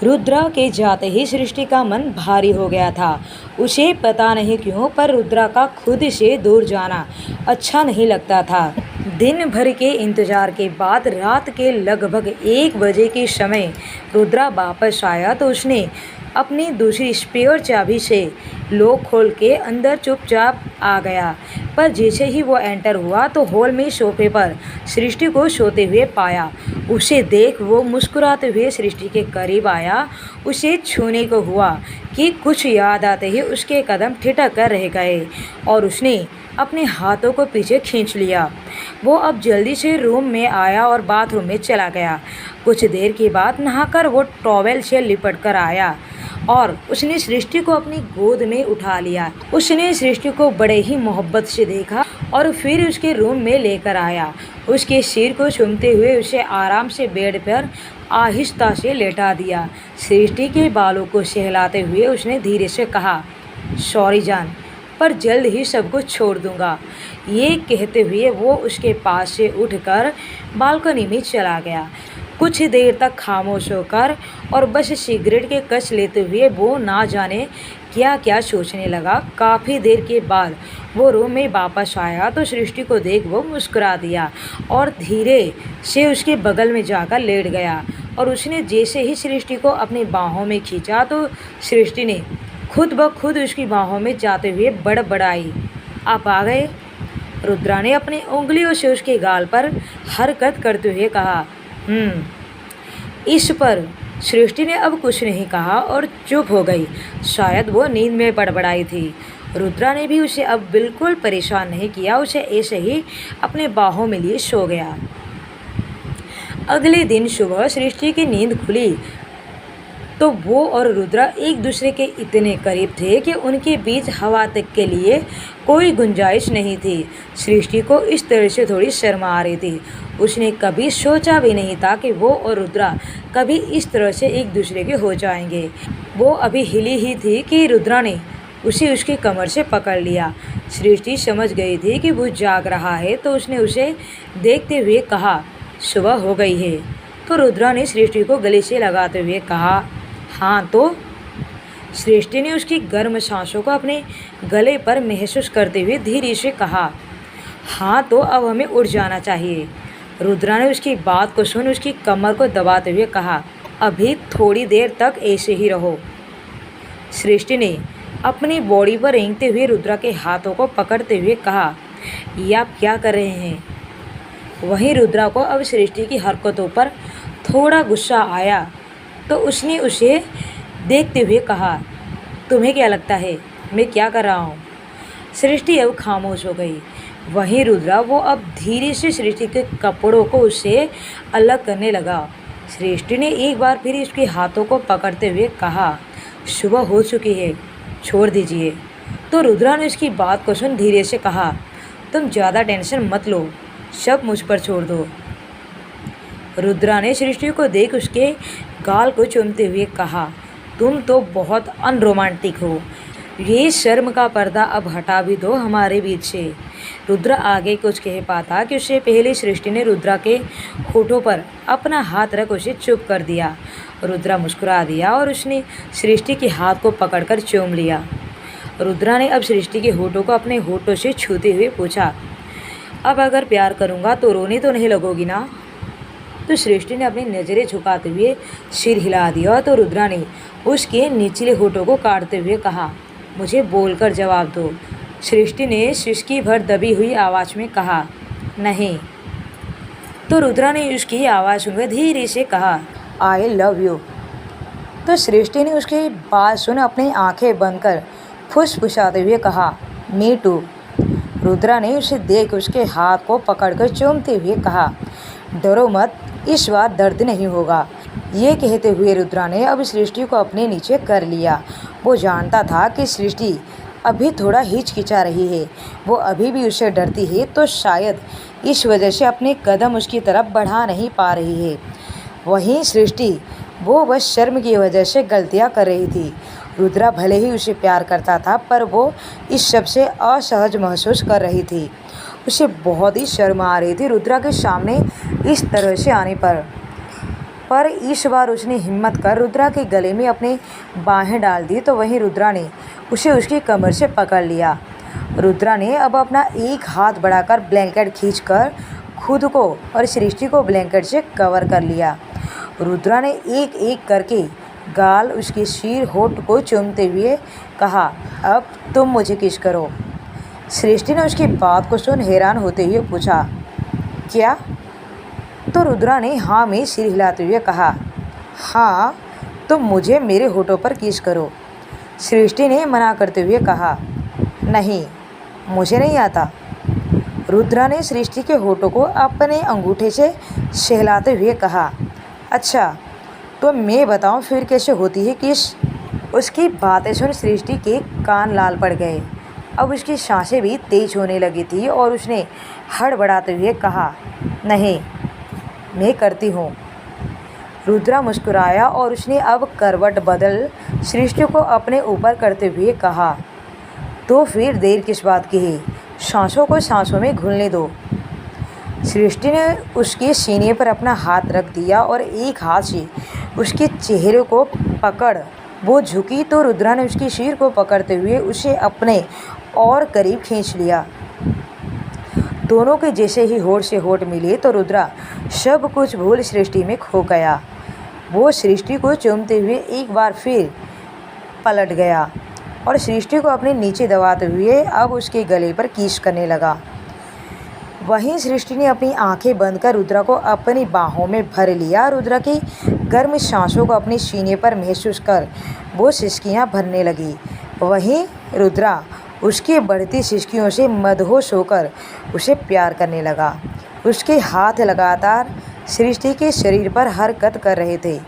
रुद्रा के जाते ही सृष्टि का मन भारी हो गया था। उसे पता नहीं क्यों पर रुद्रा का खुद से दूर जाना अच्छा नहीं लगता था। दिन भर के इंतजार के बाद रात के लगभग 1 बजे के समय रुद्रा वापस आया तो उसने अपनी दूसरी स्पेयर चाबी से लॉक खोल के अंदर चुपचाप आ गया। पर जैसे ही वो एंटर हुआ तो हॉल में सोफे पर सृष्टि को सोते हुए पाया। उसे देख वो मुस्कुराते हुए सृष्टि के करीब आया। उसे छूने को हुआ कि कुछ याद आते ही उसके कदम ठिठक कर रह गए और उसने अपने हाथों को पीछे खींच लिया। वो अब जल्दी से रूम में आया और बाथरूम में चला गया। कुछ देर के बाद नहाकर वो टॉवेल से लिपट कर आया और उसने सृष्टि को अपनी गोद में उठा लिया। उसने सृष्टि को बड़े ही मोहब्बत से देखा और फिर उसके रूम में लेकर आया। उसके सिर को चूमते हुए उसे आराम से बेड पर आहिस्ता से लेटा दिया। सृष्टि के बालों को सहलाते हुए उसने धीरे से कहा, सॉरी जान, पर जल्द ही सब कुछ छोड़ दूंगा। ये कहते हुए वो उसके पास से उठकर बालकनी में चला गया। कुछ देर तक खामोश होकर और बस सिगरेट के कश लेते हुए वो ना जाने क्या क्या सोचने लगा। काफ़ी देर के बाद वो रूम में वापस आया तो सृष्टि को देख वो मुस्कुरा दिया और धीरे से उसके बगल में जाकर लेट गया। और उसने जैसे ही सृष्टि को अपनी बाहों में खींचा तो सृष्टि ने खुद ब खुद उसकी बाहों में जाते हुए बड़बड़ाई, आप आ गए। रुद्रा ने अपनी उंगलियों से उसके गाल पर हरकत करते हुए कहा, इस पर सृष्टि ने अब कुछ नहीं कहा और चुप हो गई। शायद वो नींद में बड़बड़ाई थी। रुद्रा ने भी उसे अब बिल्कुल परेशान नहीं किया। उसे ऐसे ही अपने बाहों में लिए सो गया। अगले दिन सुबह सृष्टि की नींद खुली तो वो और रुद्रा एक दूसरे के इतने करीब थे कि उनके बीच हवा तक के लिए कोई गुंजाइश नहीं थी। सृष्टि को इस तरह से थोड़ी शर्म आ रही थी। उसने कभी सोचा भी नहीं था कि वो और रुद्रा कभी इस तरह से एक दूसरे के हो जाएंगे। वो अभी हिली ही थी कि रुद्रा ने उसे उसकी कमर से पकड़ लिया। सृष्टि समझ गई थी कि वो जाग रहा है तो उसने उसे देखते हुए कहा, सुबह हो गई है। तो रुद्रा ने सृष्टि को गले से लगाते हुए कहा, हाँ तो। सृष्टि ने उसकी गर्म सांसों को अपने गले पर महसूस करते हुए धीरे से कहा, हाँ तो अब हमें उठ जाना चाहिए। रुद्रा ने उसकी बात को सुन उसकी कमर को दबाते हुए कहा, अभी थोड़ी देर तक ऐसे ही रहो। सृष्टि ने अपनी बॉडी पर रेंगते हुए रुद्रा के हाथों को पकड़ते हुए कहा, ये आप क्या कर रहे हैं। वहीं रुद्रा को अब सृष्टि की हरकतों पर थोड़ा गुस्सा आया तो उसने उसे देखते हुए कहा, तुम्हें क्या लगता है मैं क्या कर रहा हूँ। सृष्टि अब खामोश हो गई। वहीं रुद्रा वो अब धीरे से सृष्टि के कपड़ों को उससे अलग करने लगा। सृष्टि ने एक बार फिर उसके हाथों को पकड़ते हुए कहा, सुबह हो चुकी है, छोड़ दीजिए। तो रुद्रा ने उसकी बात को सुन धीरे से कहा, तुम ज़्यादा टेंशन मत लो, सब मुझ पर छोड़ दो। रुद्रा ने सृष्टि को देख उसके गाल को चूमते हुए कहा, तुम तो बहुत अनरोमांटिक हो। ये शर्म का पर्दा अब हटा भी दो हमारे बीच से। रुद्रा आगे कुछ कह पाता कि उससे पहले सृष्टि ने रुद्रा के होठों पर अपना हाथ रख उसे चुप कर दिया। रुद्रा मुस्कुरा दिया और उसने सृष्टि के हाथ को पकड़कर चूम लिया। रुद्रा ने अब सृष्टि के होठों को अपने होठों से छूते हुए पूछा, अब अगर प्यार करूँगा तो रोने तो नहीं लगोगी ना। तो सृष्टि ने अपनी नज़रें झुकाते हुए सिर हिला दिया तो रुद्रा ने उसके निचले होठों को काटते हुए कहा, मुझे बोलकर जवाब दो। सृष्टि ने सिसकी भर दबी हुई आवाज़ में कहा, नहीं। तो रुद्रा ने उसकी आवाज़ सुनकर धीरे से कहा, आई लव यू। तो सृष्टि ने उसकी बात सुन अपनी आंखें बंद कर फुसफुसाते हुए कहा, मी टू। रुद्रा ने उसे देख उसके हाथ को पकड़कर चूमते हुए कहा, डरो मत, इस बार दर्द नहीं होगा। ये कहते हुए रुद्रा ने अब सृष्टि को अपने नीचे कर लिया। वो जानता था कि सृष्टि अभी थोड़ा हिचकिचा रही है। वो अभी भी उससे डरती है तो शायद इस वजह से अपने कदम उसकी तरफ बढ़ा नहीं पा रही है। वहीं सृष्टि वो बस शर्म की वजह से गलतियाँ कर रही थी। रुद्रा भले ही उसे प्यार करता था पर वो इस सब से असहज महसूस कर रही थी। उसे बहुत ही शर्म आ रही थी रुद्रा के सामने इस तरह से आने पर पर इस बार उसने हिम्मत कर रुद्रा के गले में अपनी बाहें डाल दी तो वहीं रुद्रा ने उसे उसकी कमर से पकड़ लिया। रुद्रा ने अब अपना एक हाथ बढ़ाकर ब्लैंकेट खींचकर खुद को और सृष्टि को ब्लैंकेट से कवर कर लिया। रुद्रा ने एक एक करके गाल, उसके सिर, होठ को चूमते हुए कहा, अब तुम मुझे किस करो। सृष्टि ने उसकी बात को सुन हैरान होते हुए पूछा, क्या? तो रुद्रा ने हाँ में सिर हिलाते हुए कहा, हाँ, तुम मुझे मेरे होठों पर किस करो। सृष्टि ने मना करते हुए कहा, नहीं, मुझे नहीं आता। रुद्रा ने सृष्टि के होठों को अपने अंगूठे से सहलाते हुए कहा, अच्छा, तो मैं बताऊं फिर कैसे होती है किस। उसकी बातें सुन सृष्टि के कान लाल पड़ गए। अब उसकी सांसें भी तेज होने लगी थी और उसने हड़बड़ाते हुए कहा, नहीं, मैं करती हूँ। रुद्रा मुस्कुराया और उसने अब करवट बदल सृष्टि को अपने ऊपर करते हुए कहा, तो फिर देर किस बात की है, सांसों को सांसों में घुलने दो। सृष्टि ने उसके सीने पर अपना हाथ रख दिया और एक हाथ से उसके चेहरे को पकड़ वो झुकी तो रुद्रा ने उसके सिर को पकड़ते हुए उसे अपने और करीब खींच लिया। दोनों के जैसे ही होठ से होठ मिले तो रुद्रा सब कुछ भूल सृष्टि में खो गया। वो सृष्टि को चूमते हुए एक बार फिर पलट गया और सृष्टि को अपने नीचे दबाते हुए अब उसके गले पर किस करने लगा। वहीं सृष्टि ने अपनी आंखें बंद कर रुद्रा को अपनी बाहों में भर लिया। रुद्रा की गर्म सांसों को अपने सीने पर महसूस कर वो सिसकियां भरने लगी। वहीं रुद्रा उसकी बढ़ती सिसकियों से मदहोश होकर उसे प्यार करने लगा। उसके हाथ लगातार सृष्टि के शरीर पर हरकत कर रहे थे।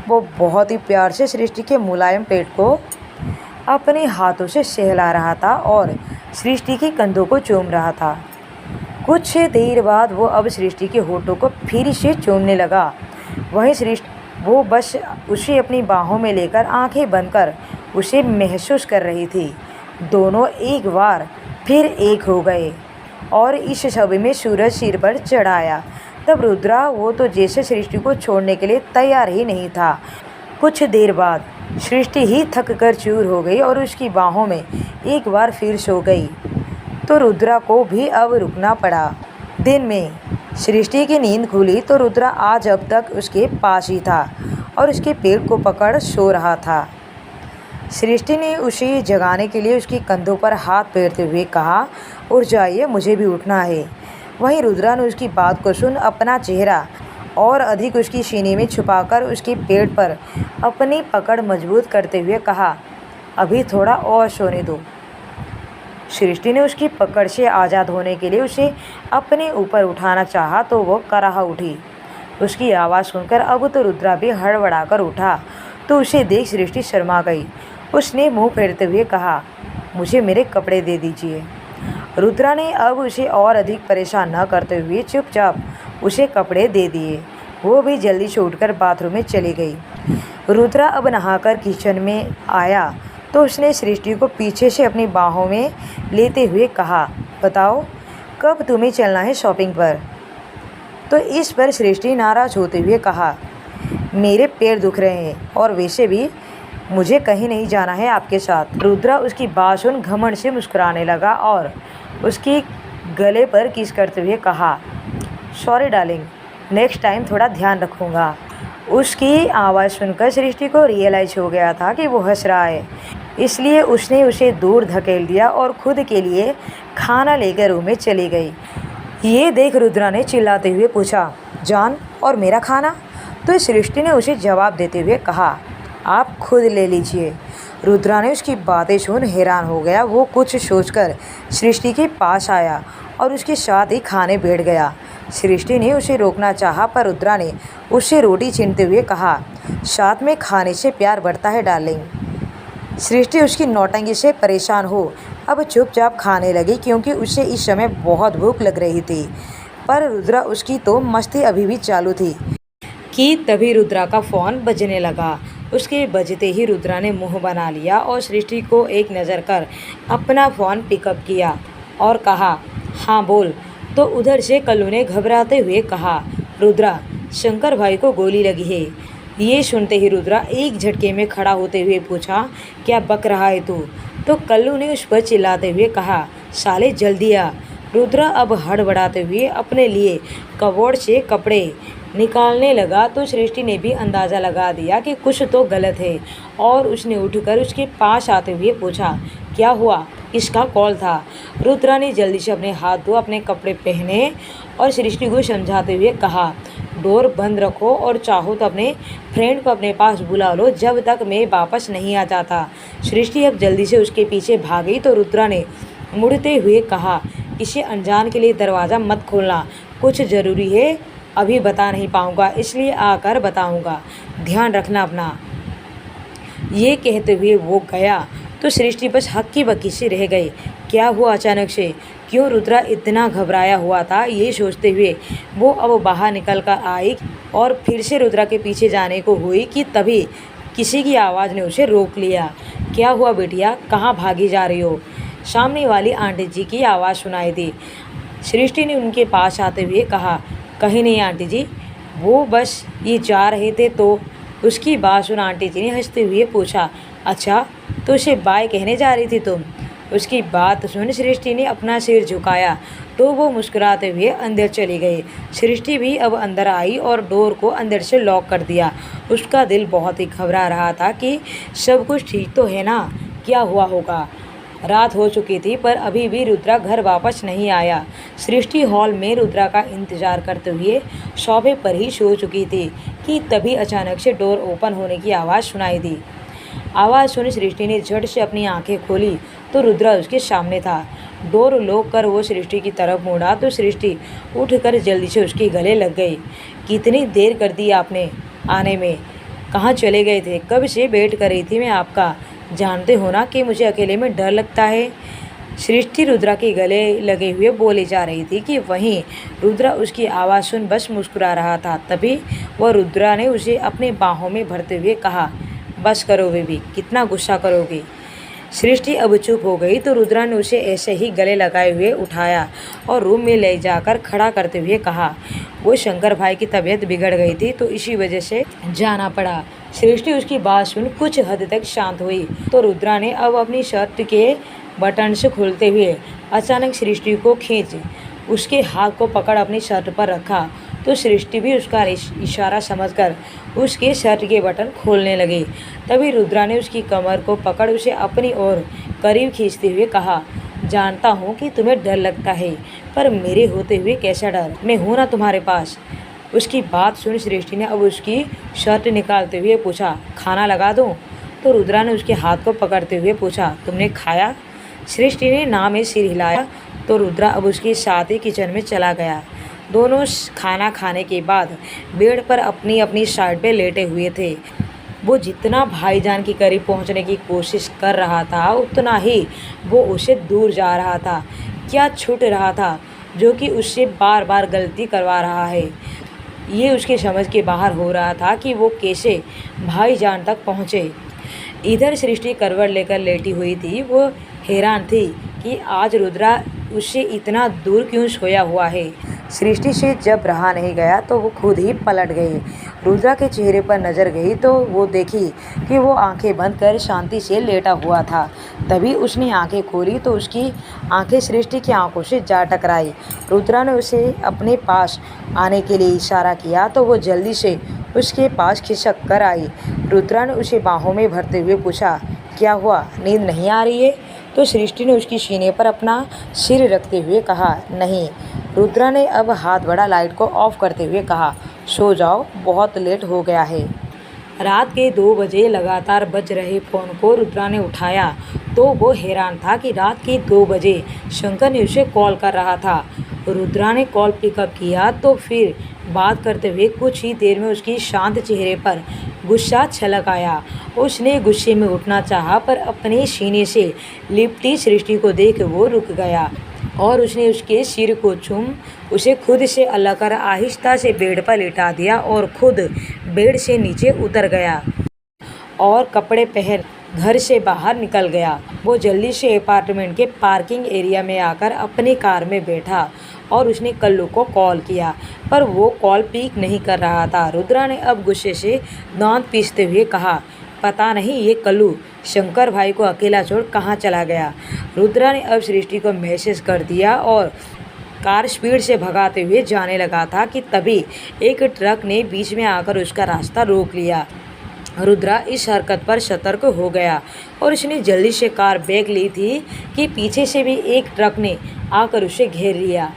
वो बहुत ही प्यार से सृष्टि के मुलायम पेट को अपने हाथों से सहला रहा था और सृष्टि के कंधों को चूम रहा था। कुछ देर बाद वो अब सृष्टि के होठों को फिर से चूमने लगा। वहीं सृष्टि वो बस उसे अपनी बाहों में लेकर आंखें बंद कर उसे महसूस कर रही थी। दोनों एक बार फिर एक हो गए और इस छवि में सूरज सिर पर चढ़ाया। तब रुद्रा वो तो जैसे सृष्टि को छोड़ने के लिए तैयार ही नहीं था। कुछ देर बाद सृष्टि ही थक कर चूर हो गई और उसकी बाहों में एक बार फिर सो गई तो रुद्रा को भी अब रुकना पड़ा। दिन में सृष्टि की नींद खुली तो रुद्रा आज अब तक उसके पास ही था और उसके पेट को पकड़ सो रहा था। सृष्टि ने उसे जगाने के लिए उसके कंधों पर हाथ फेरते हुए कहा, उठ जाइए, मुझे भी उठना है। वहीं रुद्रा ने उसकी बात को सुन अपना चेहरा और अधिक उसकी सीने में छुपाकर उसके पेट पर अपनी पकड़ मजबूत करते हुए कहा, अभी थोड़ा और सोने दो। सृष्टि ने उसकी पकड़ से आज़ाद होने के लिए उसे अपने ऊपर उठाना चाहा तो वो कराह उठी। उसकी आवाज़ सुनकर अब तो रुद्रा भी हड़बड़ाकर उठा तो उसे देख सृष्टि शर्मा गई। उसने मुंह फेरते हुए कहा, मुझे मेरे कपड़े दे दीजिए। रुद्रा ने अब उसे और अधिक परेशान न करते हुए चुपचाप उसे कपड़े दे दिए। वो भी जल्दी से उठकर बाथरूम में चली गई। रुद्रा अब नहाकर किचन में आया तो उसने सृष्टि को पीछे से अपनी बाहों में लेते हुए कहा, बताओ कब तुम्हें चलना है शॉपिंग पर। तो इस पर सृष्टि नाराज़ होते हुए कहा, मेरे पैर दुख रहे हैं और वैसे भी मुझे कहीं नहीं जाना है आपके साथ। रुद्रा उसकी बात सुन घमंड से मुस्कुराने लगा और उसकी गले पर किस करते हुए कहा, सॉरी डार्लिंग, नेक्स्ट टाइम थोड़ा ध्यान रखूँगा। उसकी आवाज़ सुनकर सृष्टि को रियलाइज़ हो गया था कि वो हंस रहा है, इसलिए उसने उसे दूर धकेल दिया और खुद के लिए खाना लेकर रूम में चली गई। ये देख रुद्रा ने चिल्लाते हुए पूछा, जान, और मेरा खाना? तो सृष्टि ने उसे जवाब देते हुए कहा, आप खुद ले लीजिए। रुद्रा ने उसकी बातें सुन हैरान हो गया। वो कुछ सोचकर सृष्टि के पास आया और उसके साथ ही खाने बैठ गया। सृष्टि ने उसे रोकना चाहा पर रुद्रा ने उससे रोटी छीनते हुए कहा, साथ में खाने से प्यार बढ़ता है डार्लिंग। सृष्टि उसकी नौटंकी से परेशान हो अब चुपचाप खाने लगी क्योंकि उसे इस समय बहुत भूख लग रही थी। पर रुद्रा उसकी तो मस्ती अभी भी चालू थी कि तभी रुद्रा का फ़ोन बजने लगा। उसके बजते ही रुद्रा ने मुंह बना लिया और सृष्टि को एक नज़र कर अपना फ़ोन पिकअप किया और कहा, हाँ बोल। तो उधर से कल्लू ने घबराते हुए कहा, रुद्रा शंकर भाई को गोली लगी है। ये सुनते ही रुद्रा एक झटके में खड़ा होते हुए पूछा, क्या बक रहा है तू? तो कल्लू ने उस पर चिल्लाते हुए कहा, साले जल्दी आ। रुद्रा अब हड़बड़ाते हुए अपने लिए कबोर्ड से कपड़े निकालने लगा तो सृष्टि ने भी अंदाज़ा लगा दिया कि कुछ तो गलत है और उसने उठकर उसके पास आते हुए पूछा, क्या हुआ? किसका कॉल था? रुद्रा ने जल्दी से अपने हाथ धो अपने कपड़े पहने और सृष्टि को समझाते हुए कहा, डोर बंद रखो और चाहो तो अपने फ्रेंड को अपने पास बुला लो जब तक मैं वापस नहीं आ जाता। सृष्टि अब जल्दी से उसके पीछे भागी तो रुद्रा ने मुड़ते हुए कहा, किसी अनजान के लिए दरवाज़ा मत खोलना, कुछ ज़रूरी है, अभी बता नहीं पाऊँगा, इसलिए आकर बताऊँगा, ध्यान रखना अपना। ये कहते हुए वो गया तो सृष्टि बस हक्की बक्की से रह गई। क्या हुआ अचानक से? क्यों रुद्रा इतना घबराया हुआ था? ये सोचते हुए वो अब बाहर निकल कर आई और फिर से रुद्रा के पीछे जाने को हुई कि तभी किसी की आवाज़ ने उसे रोक लिया। क्या हुआ बेटिया, कहाँ भागी जा रही हो? सामने वाली आंटी जी की आवाज़ सुनाई दी। सृष्टि ने उनके पास आते हुए कहा, कहीं नहीं आंटी जी, वो बस ये जा रहे थे। तो उसकी बात सुन आंटी जी ने हंसते हुए पूछा, अच्छा तो उसे बाय कहने जा रही थी तुम? उसकी बात सुन सृष्टि ने अपना सिर झुकाया तो वो मुस्कुराते हुए अंदर चली गई। सृष्टि भी अब अंदर आई और डोर को अंदर से लॉक कर दिया। उसका दिल बहुत ही घबरा रहा था कि सब कुछ ठीक तो है ना, क्या हुआ होगा। रात हो चुकी थी पर अभी भी रुद्रा घर वापस नहीं आया। सृष्टि हॉल में रुद्रा का इंतजार करते हुए सोफे पर ही सो चुकी थी कि तभी अचानक से डोर ओपन होने की आवाज़ सुनाई दी। आवाज़ सुनी सृष्टि ने झट से अपनी आंखें खोली तो रुद्रा उसके सामने था। डोर लॉक कर वो सृष्टि की तरफ मुड़ा तो सृष्टि उठकर जल्दी से उसके गले लग गई। कितनी देर कर दी आपने आने में, कहाँ चले गए थे? कब से वेट कर रही थी मैं आपका, जानते हो ना कि मुझे अकेले में डर लगता है। सृष्टि रुद्रा के गले लगे हुए बोली जा रही थी कि वहीं रुद्रा उसकी आवाज़ सुन बस मुस्कुरा रहा था। तभी वह रुद्रा ने उसे अपने बाहों में भरते हुए कहा, बस करो बेबी, कितना गुस्सा करोगी। सृष्टि अब चुप हो गई तो रुद्रा ने उसे ऐसे ही गले लगाए हुए उठाया और रूम में ले जाकर खड़ा करते हुए कहा, वो शंकर भाई की तबीयत बिगड़ गई थी तो इसी वजह से जाना पड़ा। सृष्टि उसकी बात सुन कुछ हद तक शांत हुई तो रुद्रा ने अब अपनी शर्ट के बटन से खोलते हुए अचानक सृष्टि को खींच उसके हाथ को पकड़ अपनी शर्ट पर रखा तो सृष्टि भी उसका इशारा समझकर उसके शर्ट के बटन खोलने लगी। तभी रुद्रा ने उसकी कमर को पकड़ उसे अपनी ओर करीब खींचते हुए कहा, जानता हूँ कि तुम्हें डर लगता है पर मेरे होते हुए कैसा डर, मैं हूँ ना तुम्हारे पास। उसकी बात सुन सृष्टि ने अब उसकी शर्ट निकालते हुए पूछा, खाना लगा दूँ? तो रुद्रा ने उसके हाथ को पकड़ते हुए पूछा, तुमने खाया? सृष्टि ने ना में सिर हिलाया तो रुद्रा अब उसके साथ ही किचन में चला गया। दोनों खाना खाने के बाद बेड पर अपनी अपनी साइड पे लेटे हुए थे। वो जितना भाईजान के करीब पहुंचने की कोशिश कर रहा था उतना ही वो उसे दूर जा रहा था। क्या छूट रहा था जो कि उससे बार बार गलती करवा रहा है। ये उसके समझ के बाहर हो रहा था कि वो कैसे भाईजान तक पहुँचे। इधर सृष्टि करवट लेकर लेटी हुई थी। वो हैरान थी कि आज रुद्रा उससे इतना दूर क्यों सोया हुआ है। सृष्टि से जब रहा नहीं गया तो वो खुद ही पलट गई। रुद्रा के चेहरे पर नज़र गई तो वो देखी कि वो आंखें बंद कर शांति से लेटा हुआ था। तभी उसने आंखें खोली तो उसकी आंखें सृष्टि की आंखों से जा टकराई। रुद्रा ने उसे अपने पास आने के लिए इशारा किया तो वो जल्दी से उसके पास खिसक कर आई। रुद्रा ने उसे बाहों में भरते हुए पूछा, क्या हुआ, नींद नहीं आ रही है? तो सृष्टि ने उसकी सीने पर अपना सिर रखते हुए कहा, नहीं। रुद्रा ने अब हाथ बढ़ा लाइट को ऑफ करते हुए कहा, सो जाओ, बहुत लेट हो गया है। रात के 2 बजे लगातार बज रहे फ़ोन को रुद्रा ने उठाया तो वो हैरान था कि रात के 2 बजे शंकर ने उसे कॉल कर रहा था। रुद्रा ने कॉल पिकअप किया तो फिर बात करते हुए कुछ ही देर में उसकी शांत चेहरे पर गुस्सा छलक आया। उसने गुस्से में उठना चाहा पर अपने सीने से लिपटी सृष्टि को देख वो रुक गया और उसने उसके सिर को चूम उसे खुद से अलग कर आहिस्ता से बेड पर लिटा दिया और खुद बेड से नीचे उतर गया और कपड़े पहन घर से बाहर निकल गया। वो जल्दी से अपार्टमेंट के पार्किंग एरिया में आकर अपनी कार में बैठा और उसने कल्लू को कॉल किया, पर वो कॉल पिक नहीं कर रहा था। रुद्रा ने अब गुस्से से दांत पीसते हुए कहा, पता नहीं ये कल्लू शंकर भाई को अकेला छोड़ कहाँ चला गया। रुद्रा ने अब सृष्टि को मैसेज कर दिया और कार स्पीड से भगाते हुए जाने लगा था कि तभी एक ट्रक ने बीच में आकर उसका रास्ता रोक लिया। रुद्रा इस हरकत पर सतर्क हो गया और उसने जल्दी से कार ब्रेक ली थी कि पीछे से भी एक ट्रक ने आकर उसे घेर लिया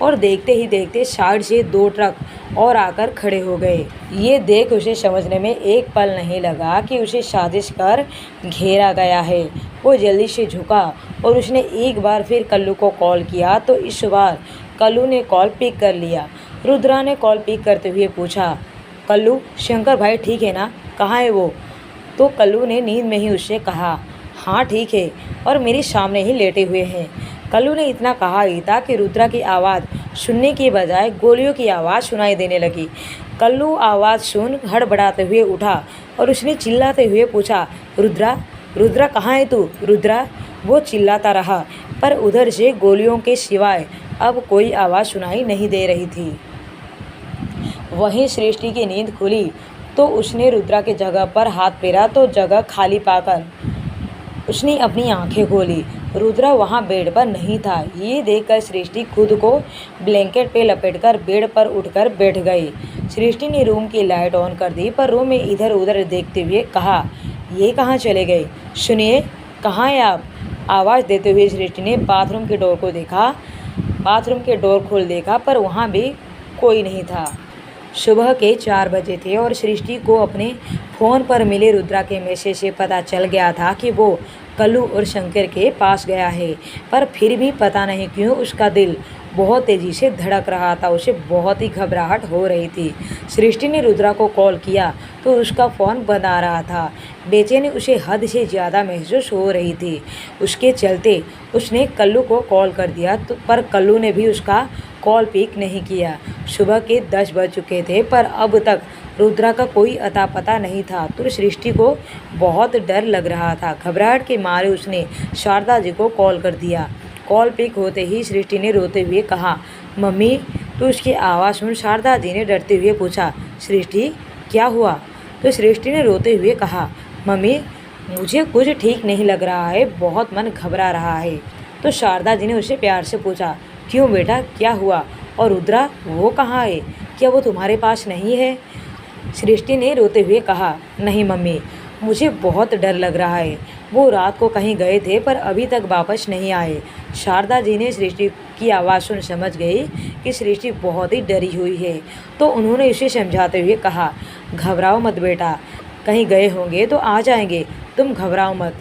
और देखते ही देखते साइड से 2 ट्रक और आकर खड़े हो गए। ये देख उसे समझने में एक पल नहीं लगा कि उसे साजिश कर घेरा गया है। वो जल्दी से झुका और उसने एक बार फिर कल्लू को कॉल किया, तो इस बार कल्लू ने कॉल पिक कर लिया। रुद्रा ने कॉल पिक करते हुए पूछा, कल्लू शंकर भाई ठीक है ना, कहाँ है वो? तो कल्लू ने नींद में ही उससे कहा, हाँ ठीक है और मेरे सामने ही लेटे हुए हैं। कल्लू ने इतना कहा ही था कि रुद्रा की आवाज़ सुनने की बजाय गोलियों की आवाज़ सुनाई देने लगी। कल्लू आवाज़ सुन हड़बड़ाते हुए उठा और उसने चिल्लाते हुए पूछा, रुद्रा रुद्रा कहाँ है तू? रुद्रा, वो चिल्लाता रहा, पर उधर से गोलियों के सिवाय अब कोई आवाज़ सुनाई नहीं दे रही थी। वहीं सृष्टि की नींद खुली तो उसने रुद्रा की जगह पर हाथ फेरा तो जगह खाली पाकर उसने अपनी आंखें खोली। रुद्रा वहां बेड पर नहीं था। ये देखकर सृष्टि खुद को ब्लैंकेट पे लपेटकर बेड पर उठकर बैठ गई। सृष्टि ने रूम की लाइट ऑन कर दी, पर रूम में इधर उधर देखते हुए कहा, ये कहाँ चले गए? सुनिए, कहाँ हैं आप? आवाज़ देते हुए सृष्टि ने बाथरूम के डोर को देखा। बाथरूम के डोर खोल देखा, पर वहाँ भी कोई नहीं था। सुबह के 4 बजे थे और सृष्टि को अपने फ़ोन पर मिले रुद्रा के मैसेज से पता चल गया था कि वो कल्लू और शंकर के पास गया है, पर फिर भी पता नहीं क्यों उसका दिल बहुत तेज़ी से धड़क रहा था। उसे बहुत ही घबराहट हो रही थी। सृष्टि ने रुद्रा को कॉल किया तो उसका फ़ोन बंद आ रहा था। बेचैनी उसे हद से ज़्यादा महसूस हो रही थी। उसके चलते उसने कल्लू को कॉल कर दिया, तो पर कल्लू ने भी उसका कॉल पिक नहीं किया। सुबह के 10 बज चुके थे, पर अब तक रुद्रा का कोई अता पता नहीं था। तो सृष्टि को बहुत डर लग रहा था। घबराहट के मारे उसने शारदा जी को कॉल कर दिया। कॉल पिक होते ही सृष्टि ने रोते हुए कहा, मम्मी। तो उसकी आवाज़ सुन शारदा जी ने डरते हुए पूछा, सृष्टि क्या हुआ? तो सृष्टि ने रोते हुए कहा, मम्मी मुझे कुछ ठीक नहीं लग रहा है, बहुत मन घबरा रहा है। तो शारदा जी ने उसे प्यार से पूछा, क्यों बेटा, क्या हुआ? और रुद्रा वो कहाँ है? क्या वो तुम्हारे पास नहीं है? सृष्टि ने रोते हुए कहा, नहीं मम्मी, मुझे बहुत डर लग रहा है। वो रात को कहीं गए थे पर अभी तक वापस नहीं आए। शारदा जी ने सृष्टि की आवाज़ सुन समझ गई कि सृष्टि बहुत ही डरी हुई है, तो उन्होंने उसे समझाते हुए कहा, घबराओ मत बेटा, कहीं गए होंगे तो आ जाएंगे, तुम घबराओ मत,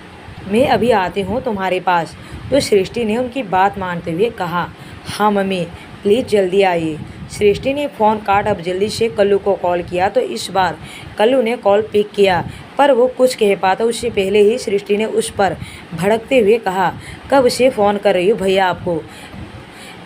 मैं अभी आती हूँ तुम्हारे पास। तो सृष्टि ने उनकी बात मानते हुए कहा, हाँ मम्मी प्लीज़ जल्दी आइए। सृष्टि ने फ़ोन काट अब जल्दी से कल्लू को कॉल किया, तो इस बार कल्लू ने कॉल पिक किया, पर वो कुछ कह पाता उससे पहले ही सृष्टि ने उस पर भड़कते हुए कहा, कब से फ़ोन कर रही हो भैया आपको?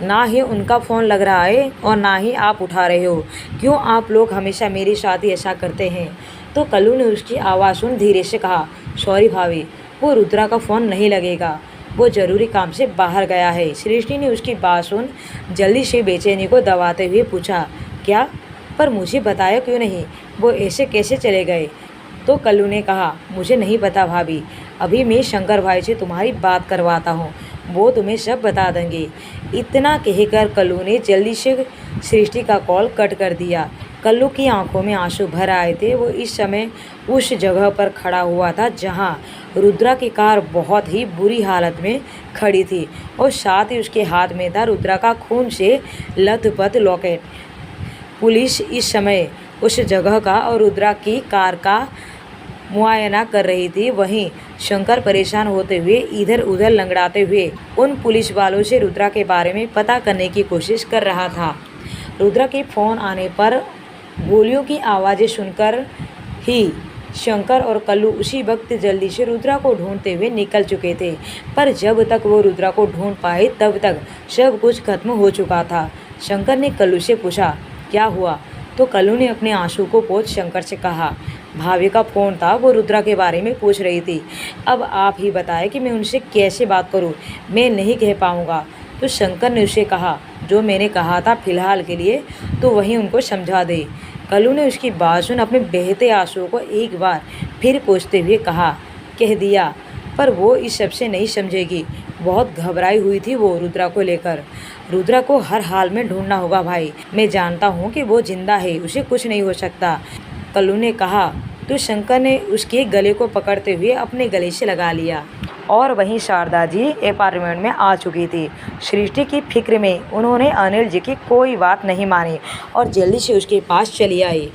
ना ही उनका फ़ोन लग रहा है और ना ही आप उठा रहे हो। क्यों आप लोग हमेशा मेरे साथ ही ऐसा करते हैं? तो कल्लू ने उसकी आवाज़ सुन धीरे से कहा, सॉरी भाभी, वो रुद्रा का फ़ोन नहीं लगेगा, वो ज़रूरी काम से बाहर गया है। सृष्टि ने उसकी बात सुन जल्दी से बेचैनी को दबाते हुए पूछा, क्या? पर मुझे बताया क्यों नहीं? वो ऐसे कैसे चले गए? तो कल्लू ने कहा, मुझे नहीं पता भाभी, अभी मैं शंकर भाई से तुम्हारी बात करवाता हूँ, वो तुम्हें सब बता देंगे। इतना कहकर कल्लू ने जल्दी से सृष्टि का कॉल कट कर दिया। कल्लू की आंखों में आंसू भर आए थे। वो इस समय उस जगह पर खड़ा हुआ था जहां रुद्रा की कार बहुत ही बुरी हालत में खड़ी थी और साथ ही उसके हाथ में था रुद्रा का खून से लथपथ लॉकेट। पुलिस इस समय उस जगह का और रुद्रा की कार का मुआयना कर रही थी। वहीं शंकर परेशान होते हुए इधर उधर लंगड़ाते हुए उन पुलिस वालों से रुद्रा के बारे में पता करने की कोशिश कर रहा था। रुद्रा के फ़ोन आने पर गोलियों की आवाज़ें सुनकर ही शंकर और कल्लू उसी वक्त जल्दी से रुद्रा को ढूंढते हुए निकल चुके थे, पर जब तक वो रुद्रा को ढूंढ पाए तब तक सब कुछ खत्म हो चुका था। शंकर ने कल्लू से पूछा, क्या हुआ? तो कल्लू ने अपने आंसू को पोंछ शंकर से कहा, भाभी का फ़ोन था, वो रुद्रा के बारे में पूछ रही थी। अब आप ही बताएं कि मैं उनसे कैसे बात करूं? मैं नहीं कह पाऊंगा। तो शंकर ने उसे कहा, जो मैंने कहा था फिलहाल के लिए तो वहीं उनको समझा दे। कल्लू ने उसकी बात सुन अपने बहते आंसुओं को एक बार फिर पोंछते हुए कहा, कह दिया, पर वो इस सब से नहीं समझेगी। बहुत घबराई हुई थी वो रुद्रा को लेकर। रुद्रा को हर हाल में ढूंढना होगा भाई, मैं जानता हूँ कि वो जिंदा है, उसे कुछ नहीं हो सकता, कल्लू ने कहा। तो शंकर ने उसके गले को पकड़ते हुए अपने गले से लगा लिया। और वहीं शारदा जी अपार्टमेंट में आ चुकी थी। सृष्टि की फिक्र में उन्होंने अनिल जी की कोई बात नहीं मानी और जल्दी से उसके पास चली आई।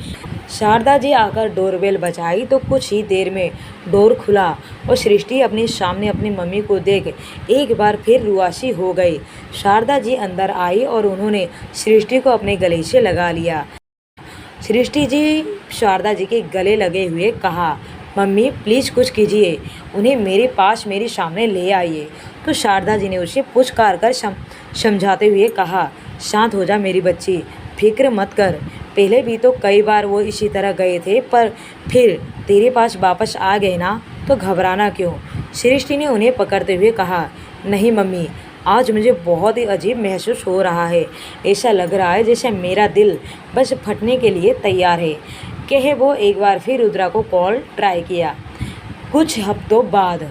शारदा जी आकर डोरबेल बजाई तो कुछ ही देर में डोर खुला और सृष्टि अपने सामने अपनी मम्मी को देख एक बार फिर रुआसी हो गई। शारदा जी अंदर आई और उन्होंने सृष्टि को अपने गले से लगा लिया। सृष्टि जी शारदा जी के गले लगे हुए कहा, मम्मी प्लीज़ कुछ कीजिए, उन्हें मेरे पास मेरे सामने ले आइए। तो शारदा जी ने उसे पुचकार कर समझाते हुए कहा, शांत हो जा मेरी बच्ची, फिक्र मत कर, पहले भी तो कई बार वो इसी तरह गए थे, पर फिर तेरे पास वापस आ गए ना, तो घबराना क्यों। सृष्टि ने उन्हें पकड़ते हुए कहा, नहीं मम्मी, आज मुझे बहुत ही अजीब महसूस हो रहा है। ऐसा लग रहा है जैसे मेरा दिल बस फटने के लिए तैयार है। कहे वो एक बार फिर रुद्रा को कॉल ट्राई किया। कुछ हफ्तों बाद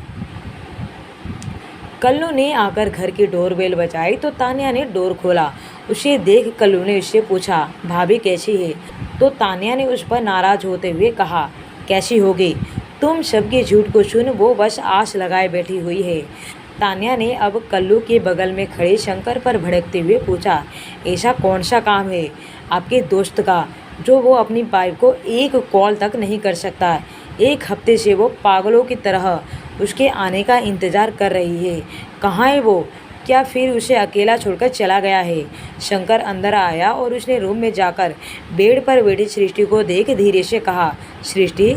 कल्लू ने आकर घर की डोरबेल बजाई तो तान्या ने डोर खोला। उसे देख कल्लू ने उससे पूछा, भाभी कैसी है? तो तान्या ने उस पर नाराज होते हुए कहा, कैसी होगी, तुम सबके झूठ को सुन वो बस आस लगाए बैठी हुई है। तान्या ने अब कल्लू के बगल में खड़े शंकर पर भड़कते हुए पूछा, ऐसा कौन सा काम है आपके दोस्त का जो वो अपनी वाइफ को एक कॉल तक नहीं कर सकता? एक हफ्ते से वो पागलों की तरह उसके आने का इंतज़ार कर रही है। कहाँ है वो? क्या फिर उसे अकेला छोड़कर चला गया है? शंकर अंदर आया और उसने रूम में जाकर बेड पर बैठी सृष्टि को देख धीरे से कहा, सृष्टि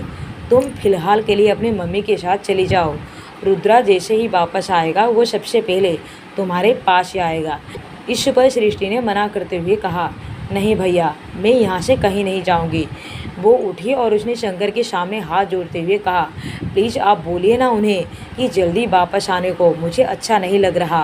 तुम फिलहाल के लिए अपनी मम्मी के साथ चली जाओ। रुद्रा जैसे ही वापस आएगा वो सबसे पहले तुम्हारे पास ही आएगा। इस पर सृष्टि ने मना करते हुए कहा, नहीं भैया, मैं यहाँ से कहीं नहीं जाऊँगी। वो उठी और उसने शंकर के सामने हाथ जोड़ते हुए कहा, प्लीज़ आप बोलिए ना उन्हें कि जल्दी वापस आने को, मुझे अच्छा नहीं लग रहा।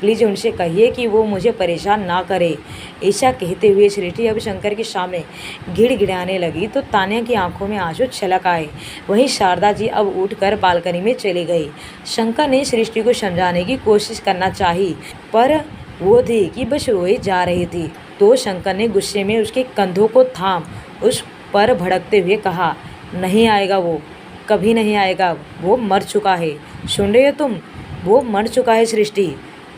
प्लीज़ उनसे कहिए कि वो मुझे परेशान ना करे। ऐसा कहते हुए सृष्टि अब शंकर के सामने गिड़गिड़ाने लगी तो तान्या की आंखों में आंसू छलक आए। वहीं शारदा जी अब उठकर बालकनी में चली गई। शंकर ने सृष्टि को समझाने की कोशिश करना चाही, पर वो थी कि बस रोए जा रही थी। तो शंकर ने गुस्से में उसके कंधों को थाम उस पर भड़कते हुए कहा, नहीं आएगा वो, कभी नहीं आएगा, वो मर चुका है। सुन रहे हो तुम? वो मर चुका है सृष्टि।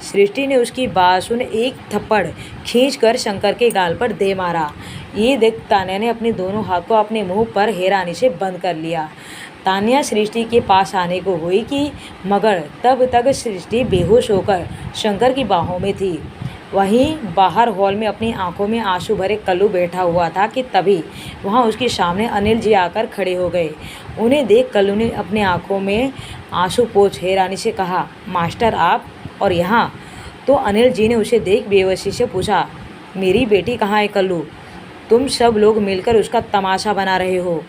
सृष्टि ने उसकी बात सुन एक थप्पड़ खींचकर शंकर के गाल पर दे मारा। ये देख तान्या ने अपने दोनों हाथ को अपने मुंह पर हैरानी से बंद कर लिया। तान्या सृष्टि के पास आने को हुई कि मगर तब तक सृष्टि बेहोश होकर शंकर की बाहों में थी। वहीं बाहर हॉल में अपनी आंखों में आंसू भरे कल्लू बैठा हुआ था कि तभी वहां उसके सामने अनिल जी आकर खड़े हो गए। उन्हें देख कल्लू ने अपने आंखों में आंसू पोंछ हैरानी से कहा, मास्टर आप और यहाँ? तो अनिल जी ने उसे देख बेबसी से पूछा, मेरी बेटी कहाँ है कल्लू? तुम सब लोग मिलकर उसका तमाशा बना रहे हो।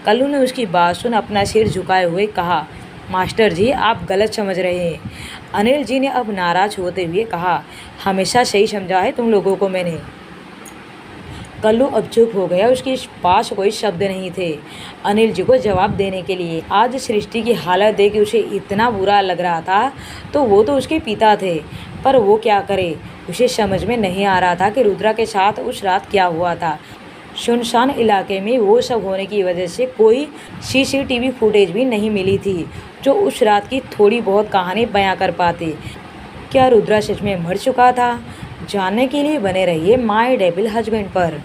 कल्लू ने उसकी बात सुन अपना सिर झुकाए हुए कहा, मास्टर जी आप गलत समझ रहे हैं। अनिल जी ने अब नाराज होते हुए कहा, हमेशा सही समझा है तुम लोगों को मैंने। कल्लू अब चुप हो गया, उसके पास कोई शब्द नहीं थे अनिल जी को जवाब देने के लिए। आज सृष्टि की हालत देख के उसे इतना बुरा लग रहा था, तो वो तो उसके पिता थे, पर वो क्या करे? उसे समझ में नहीं आ रहा था कि रुद्रा के साथ उस रात क्या हुआ था। सुनसान इलाके में वो सब होने की वजह से कोई सीसीटीवी फुटेज भी नहीं मिली थी जो उस रात की थोड़ी बहुत कहानी बयां कर पाती। क्या रुद्रा सच में मर चुका था? जानने के लिए बने रहिए माय डेविल हस्बैंड पर।